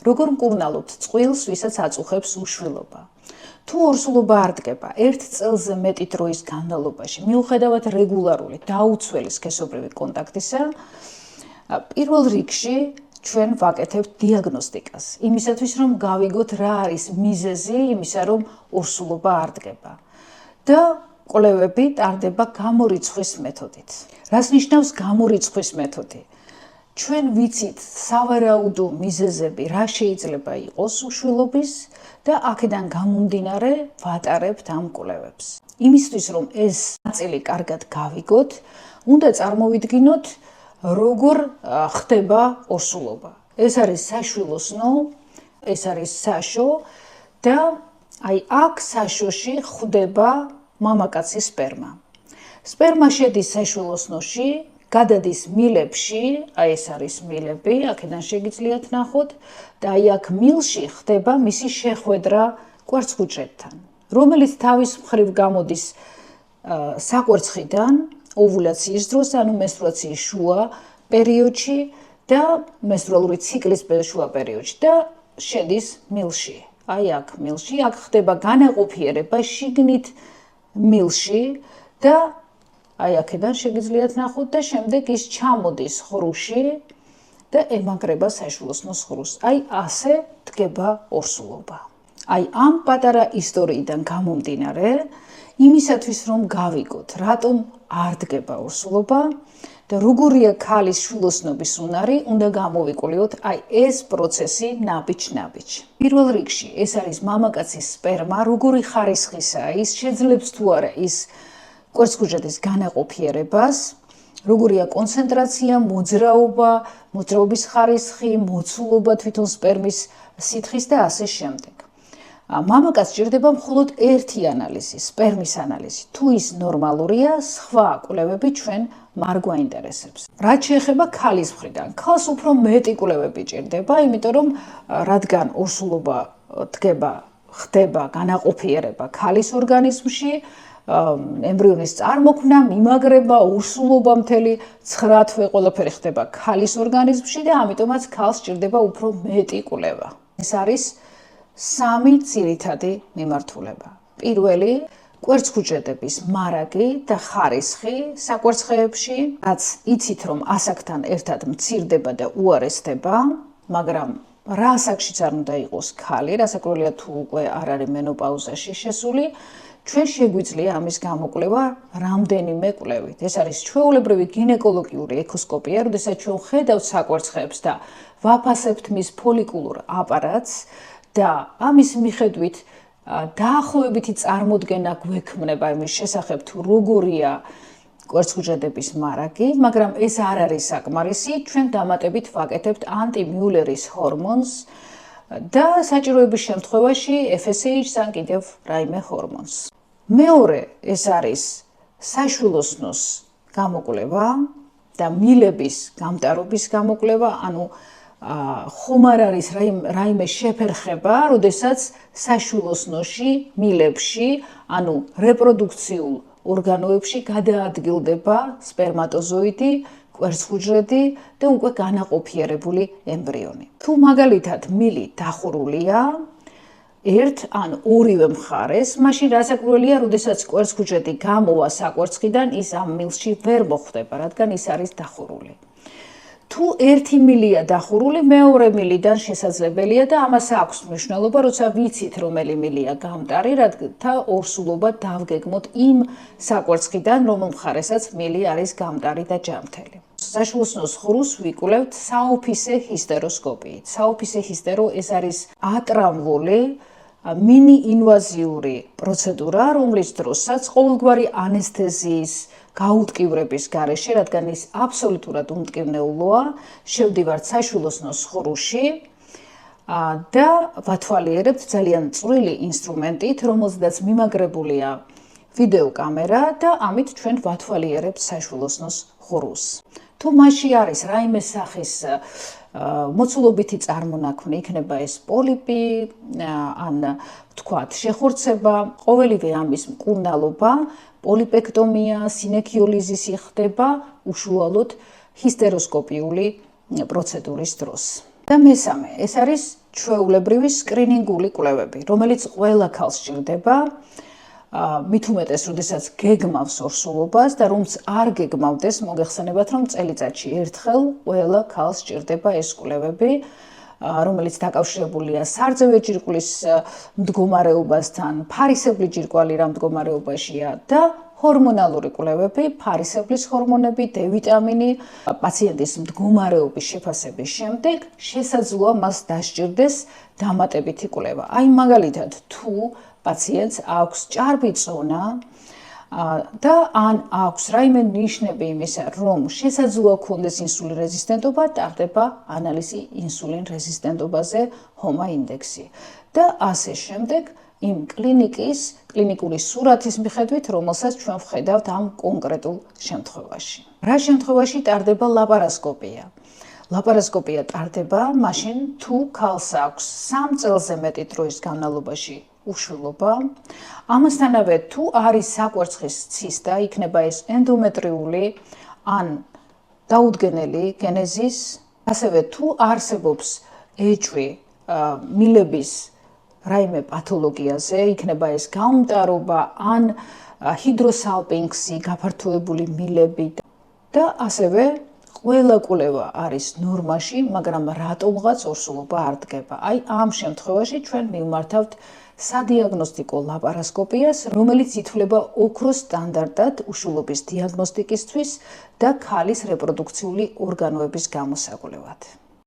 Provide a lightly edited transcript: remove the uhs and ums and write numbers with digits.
როგორ მკურნალობთ წყვილს, ვისაც აწუხებს უშვილობა? თუ ორსულობა არ დგება 1 წელზე მეტი დროის განმავლობაში, მიუხედავად რეგულარული დაუცველი სქესობრივი კონტაქტისა, პირველ რიგში ჩვენ ვაკეთებთ დიაგნოსტიკას, იმისათვის რომ გავიგოთ რა არის მიზეზი იმისა, რომ ორსულობა არ დგება. და კვლევები ტარდება გამორიცხვის მეთოდით. რას ნიშნავს გამორიცხვის მეთოდი? ჩვენ ვიცით სავარაუდო მიზეზები, რა შეიძლება იყოს უშვილობის და აქედან გამომდინარე ვატარებთ ამ კვლევებს. იმისთვის რომ ეს ნაწილი კარგად გავიგოთ, უნდა წარმოვიდგინოთ როგორ ხდება ორსულობა. ეს არის საშვილოსნო, ეს არის საშო და აქ საშოში ხვდება მამაკაცის სპერმა. სპერმა შედის საშვილოსნოში, გადადის მილებში, ეს არის მილები, აქედან შეგიძლიათ ნახოთ და აქ მილში ხდება მისი შეხვედრა კვერცხუჯრედთან, რომელიც თავის მხრივ გამოდის საკვერცხიდან ოვულაციის დროს, ანუ მენსტრუაციის შუა პერიოდში და მენსტრუალური ციკლის შუა პერიოდში და შედის მილში. აქ მილში, აქ ხდება განაყოფიერება შიგნით მილში და აქედან შეგიძლიათ ნახოთ და შემდეგ ის ჩამოდის ხრუში და ემაგრება საშვილოსნოს ხრუს. ასე დგება ორსულობა. ამ პატარა ისტორიიდან გამომდინარე, იმისათვის რომ გავიგოთ, რატომ არ დგება ორსულობა და როგორია ქალის შვილოსნობის უნარი, უნდა გამოვიკვლიოთ ეს პროცესი ნაბიჯ-ნაბიჯ. პირველ რიგში ეს არის მამაკაცის სპერმა, როგორი ხარისხისაა, ის შეძლებს თუ არა ის კვერცხუჯრედის განაყოფიერებას, როგორია კონცენტრაცია, მოძრაობა, მოძრაობის ხარისხი, მოცულობა თვითონ სპერმის სითხის და ასე შემდეგ. მამაკაცს სჭირდება მხოლოდ ერთი ანალიზი, სპერმის ანალიზი. თუ ის ნორმალურია, სხვა კვლევები ჩვენ არ გვაინტერესებს. რაც შეეხება ქალის მხრიდან, ქალს უფრო მეტი კვლევები ჭირდება, იმიტომ რომ რადგან ორსულობა ხდება განაყოფიერება ქალის ორგანიზმში, ემბრიონის წარმოქმნა, მიმაგრება, ორსულობა მთელი 9 თვე ყველაფერი ხდება ქალის ორგანიზმში და ამიტომაც ქალს სჭირდება უფრო მეტი კვლევა. ეს არის 3 ძირითადი მიმართულება. პირველი, კვერცხუჯრედების მარაგი და ხარისხი საკვერცხეებში, რაც იცით რომ ასაკთან ერთად მცირდება და უარესდება, მაგრამ რა ასაკშიც არ უნდა იყოს ქალი, რასაკვირველია თუ უკვე არ არის მენოპაუზაში შესული, ჩვენ შეგვიძლია ამის გამოკვლევა რამდენიმე კვლევით. ეს არის ჩვეულებრივი გინეკოლოგიური ექოსკოპია, როდესაც ჩვენ ხედავთ საკვერცხეებს და ვაფასებთ მის ფოლიკულურ აპარატს და ამის მიხედვით დაახლოებითი წარმოდგენა გვექმნება იმის შესახებ თუ როგორია კვერცხუჯრედების მარაგი, მაგრამ ეს არ არის საკმარისი, ჩვენ დამატებით ვაკეთებთ ანტიმიულერის ჰორმონს და საჭიროების შემთხვევაში FSH-ს ან კიდევ რაიმე ჰორმონს. მეორე, ეს არის საშვილოსნოს გამოკვლევა და მილების გამტარობის გამოკვლევა, ანუ ხომ არ არის რაიმე შეფერხება, როდესაც საშვილოსნოში, მილებში, ანუ რეპროდუქციულ ორგანოებში გადაადგილდება სპერმატოზოიდი, კვერცხუჯრედი და უკვე განაყოფიერებული ემბრიონი. თუ მაგალითად მილი დახურულია ერთ ან ორივე მხარეს, მაშინ რასაკვირველია, როდესაც კვერცხუჯრედი გამოვა საკვერცხიდან, ის ამ მილში ვერ მოხვდება, რადგან ის არის დახურული. თუ ერთი მილია დახურული, მეორე მილიდან შესაძლებელია და ამას აქვს მნიშვნელობა, როცა ვიცით რომელი მილია გამტარი, რათა ორსულობა დავგეგმოთ იმ საკვერცხიდან, რომელ მხარესაც მილი არის გამტარი და ჯანმრთელი. საშვილოსნოს ხრუს ვიკვლევთ საოფისე ჰისტეროსკოპიით. საოფისე ჰისტერო ეს არის ატრამვული მინი-ინვაზიური პროცედურა, რომლის დროსაც ყოველგვარი ანესთეზიის გაუტკივრების გარეშე, რადგან ის აბსოლუტურად უმტკივნეულოა, შევდივართ საშვილოსნოს ხრუში და ვათვალიერებთ ძალიან წვრილი ინსტრუმენტით, რომელზედაც მიმაგრებულია ვიდეოკამერა და ამით ჩვენ ვათვალიერებთ საშვილოსნოს ხრუს. თუ მასში არის რაიმე სახის მოცულობითი წარმონაქმნი, იქნება ეს პოლიპი ან ვთქვათ შეხორცება, ყოველივე ამის მკურნალობა, პოლიპექტომია, სინექიოლიზისი ხდება უშუალოდ ჰისტეროსკოპიული პროცედურის დროს. და მესამე, ეს არის ჩვეულებრივი სკრინინგული კვლევები, რომელიც ყველა ქალს სჭირდება, მით უმეტეს, როდესაც გეგმავს ორსულობას და რომც არ გეგმავდეს, მოგეხსენებათ, რომ წელიწადში ერთხელ ყველა ქალს სჭირდება ეს კვლევები, რომელიც დაკავშირებულია სარძევე ჯირკვლის მდგომარეობასთან, ფარისებრი ჯირკვალი რა მდგომარეობაშია და ჰორმონალური კვლევები, ფარისებლის ჰორმონები, D ვიტამინი, პაციენტის მდგომარეობის შეფასების შემდეგ შესაძლოა მას დასჭირდეს დამატებითი კვლევა. აი მაგალითად, თუ პაციენტს აქვს ჭარბი წონა და ან აქვს რაიმე ნიშნები იმისა, რომ შესაძლოა ქონდეს ინსულინ რეზისტენტობა, ტარდება ანალიზი ინსულინ რეზისტენტობაზე, HOMA ინდექსი და ასე შემდეგ იმ კლინიკური სურათის მიხედვით, რომელსაც ჩვენ ვხედავთ ამ კონკრეტულ შემთხვევაში. რა შემთხვევაში ტარდება ლაპარასკოპია? ლაპარასკოპია ტარდება მაშინ, თუ ქალს აქვს 3 წელზე მეტი დროის განმავლობაში უშვილობა, ამასთანავე თუ არის საკვერცხის ცისტა, იქნება ეს ენდომეტრიული ან დაუდგენელი გენეზის, ასევე თუ არსებობს ეჭვი მილების რაიმე პათოლოგიაზე, იქნება ეს გაუმტარობა ან ჰიდროსალპინქსი, გაფართოებული მილები და ასევე ყველა კვლევა არის ნორმაში, მაგრამ რატომღაც ორსულობა არ დგება. აი ამ შემთხვევაში ჩვენ მივმართავთ სადიაგნოსტიკო ლაპარასკოპიას, რომელიც ითვლება ოქროს სტანდარტად უშვილობის დიაგნოსტიკისთვის და ქალის რეპროდუქციული ორგანოების გამოსაკვლევად.